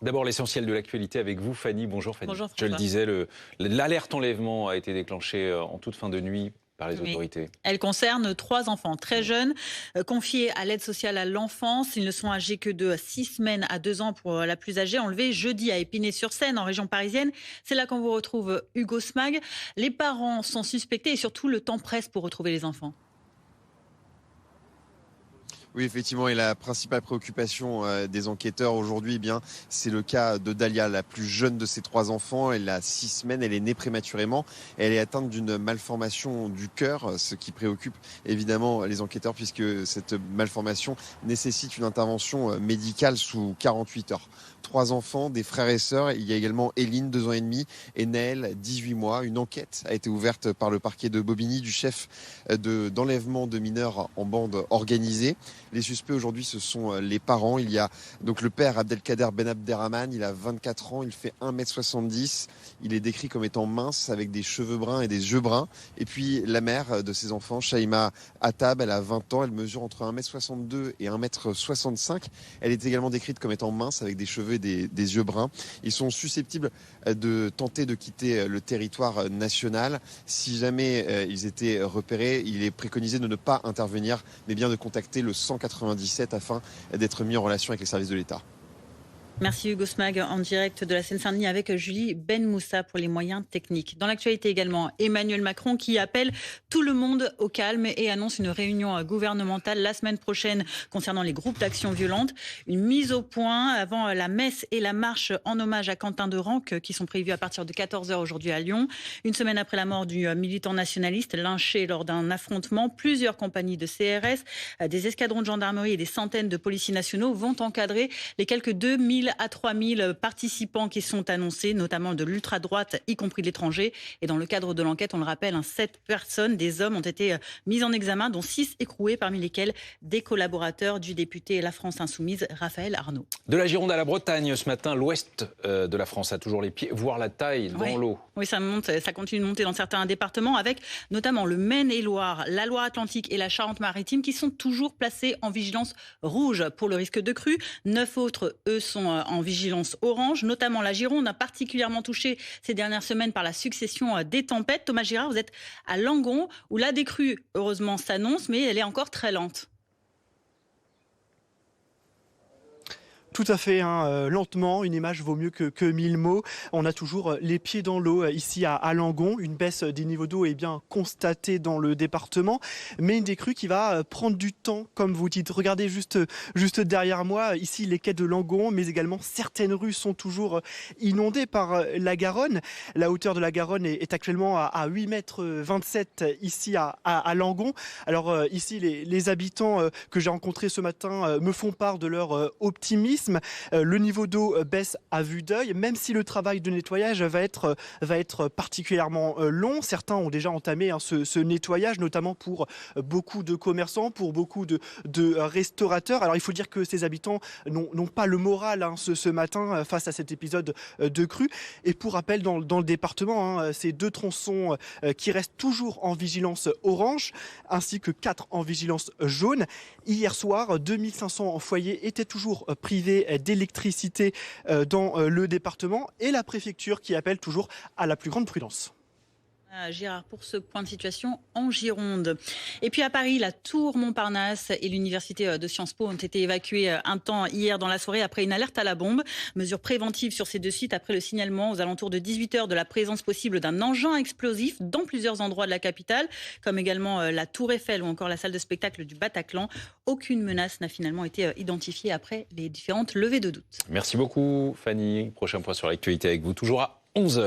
D'abord, l'essentiel de l'actualité avec vous, Fanny. Bonjour, Fanny. Bonjour, Je le François. disais, l'alerte enlèvement a été déclenchée en toute fin de nuit par les Oui. autorités. Elle concerne 3 enfants très jeunes, confiés à l'aide sociale à l'enfance. Ils ne sont âgés que de 6 semaines à 2 ans pour la plus âgée, enlevée jeudi à Épinay-sur-Seine, en région parisienne. C'est là qu'on vous retrouve Hugo Smag. Les parents sont suspectés et surtout le temps presse pour retrouver les enfants. Oui, effectivement, et la principale préoccupation des enquêteurs aujourd'hui, c'est le cas de Dalia, la plus jeune de ses 3 enfants. Elle a 6 semaines, elle est née prématurément. Elle est atteinte d'une malformation du cœur, ce qui préoccupe évidemment les enquêteurs puisque cette malformation nécessite une intervention médicale sous 48 heures. 3 enfants, des frères et sœurs. Il y a également Eline, 2 ans et demi, et Naël, 18 mois. Une enquête a été ouverte par le parquet de Bobigny du chef d'enlèvement de mineurs en bande organisée. Les suspects aujourd'hui, ce sont les parents. Il y a donc le père Abdelkader Ben Abderrahman, il a 24 ans, il fait 1m70. Il est décrit comme étant mince avec des cheveux bruns et des yeux bruns. Et puis la mère de ses enfants, Shaima Attab, elle a 20 ans, elle mesure entre 1m62 et 1m65. Elle est également décrite comme étant mince avec des cheveux et des yeux bruns. Ils sont susceptibles de tenter de quitter le territoire national. Si jamais ils étaient repérés, il est préconisé de ne pas intervenir, mais bien de contacter le 197 afin d'être mis en relation avec les services de l'État. Merci Hugo Smag en direct de la Seine-Saint-Denis avec Julie Ben Moussa pour les moyens techniques. Dans l'actualité également, Emmanuel Macron qui appelle tout le monde au calme et annonce une réunion gouvernementale la semaine prochaine concernant les groupes d'action violente. Une mise au point avant la messe et la marche en hommage à Quentin de Ranc qui sont prévues à partir de 14h aujourd'hui à Lyon. Une semaine après la mort du militant nationaliste lynché lors d'un affrontement, plusieurs compagnies de CRS, des escadrons de gendarmerie et des centaines de policiers nationaux vont encadrer les quelques 2000 à 3000 participants qui sont annoncés, notamment de l'ultra-droite, y compris de l'étranger. Et dans le cadre de l'enquête, on le rappelle, 7 personnes, des hommes, ont été mis en examen, dont 6 écroués, parmi lesquels des collaborateurs du député La France Insoumise, Raphaël Arnaud. De la Gironde à la Bretagne, ce matin, l'ouest de la France a toujours les pieds, voire la taille dans l'eau. Oui, ça continue de monter dans certains départements, avec notamment le Maine-et-Loire, la Loire-Atlantique et la Charente-Maritime, qui sont toujours placés en vigilance rouge pour le risque de crue. 9 autres, eux, sont en vigilance orange, notamment la Gironde, particulièrement touchée ces dernières semaines par la succession des tempêtes. Thomas Girard, vous êtes à Langon, où la décrue, heureusement, s'annonce, mais elle est encore très lente. Tout à fait, lentement, une image vaut mieux que 1000 mots. On a toujours les pieds dans l'eau ici à Langon. Une baisse des niveaux d'eau est bien constatée dans le département, mais une décrue qui va prendre du temps, comme vous dites. Regardez juste derrière moi, ici les quais de Langon, mais également certaines rues sont toujours inondées par la Garonne. La hauteur de la Garonne est actuellement à 8,27 m ici à Langon. Alors ici, les habitants que j'ai rencontrés ce matin me font part de leur optimisme. Le niveau d'eau baisse à vue d'œil, même si le travail de nettoyage va être particulièrement long. Certains ont déjà entamé ce nettoyage, notamment pour beaucoup de commerçants, pour beaucoup de restaurateurs. Alors il faut dire que ces habitants n'ont pas le moral ce matin face à cet épisode de crue. Et pour rappel, dans le département, ces 2 tronçons qui restent toujours en vigilance orange, ainsi que 4 en vigilance jaune. Hier soir, 2500 foyers étaient toujours privés d'électricité dans le département et la préfecture qui appelle toujours à la plus grande prudence. Gérard, pour ce point de situation en Gironde. Et puis à Paris, la tour Montparnasse et l'université de Sciences Po ont été évacués un temps hier dans la soirée après une alerte à la bombe. Mesure préventive sur ces 2 sites après le signalement aux alentours de 18h de la présence possible d'un engin explosif dans plusieurs endroits de la capitale, comme également la tour Eiffel ou encore la salle de spectacle du Bataclan. Aucune menace n'a finalement été identifiée après les différentes levées de doute. Merci beaucoup, Fanny. Prochain point sur l'actualité avec vous, toujours à 11h.